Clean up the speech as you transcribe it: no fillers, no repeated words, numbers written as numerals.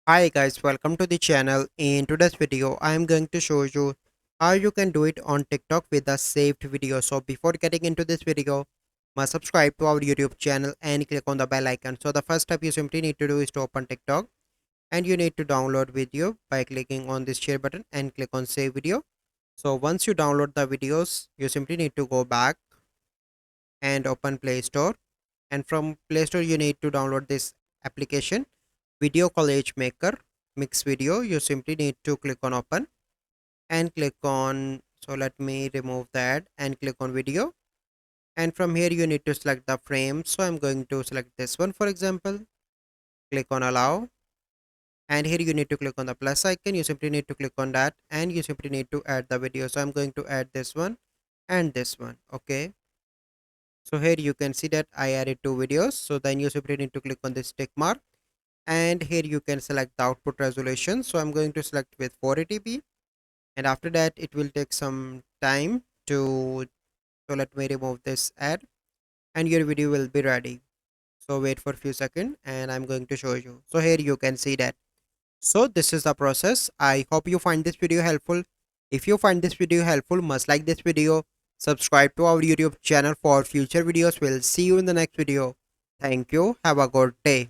Hi guys, welcome to the channel. In today's video, I am going to show you how you can do it on TikTok with a saved video. So before getting into this video, must subscribe to our YouTube channel and click on the bell icon. So the first step you simply need to do is to open TikTok and you need to download video by clicking on this share button and click on save video. So once you download the videos, you simply need to go back and open Play Store, and from Play Store you need to download this application Video College Maker Mix Video. You simply need to click on open and click on, so let me remove that and click on video, and from here you need to select the frame. So I'm going to select this one for example, click on allow, and here you need to click on the plus icon. You simply need to click on that and you simply need to add the video. So I'm going to add this one and this one. Okay, so here you can see that I added two videos. So then you simply need to click on this tick mark, and here you can select the output resolution. So I'm going to select with 480p, and after that it will take some time to, so let me remove this ad and your video will be ready. So wait for a few seconds and I'm going to show you. So here you can see that. So this is the process. I hope you find this video helpful. If you find this video helpful, must like this video, subscribe to our YouTube channel for future videos. We'll see you in the next video. Thank you. Have a good day.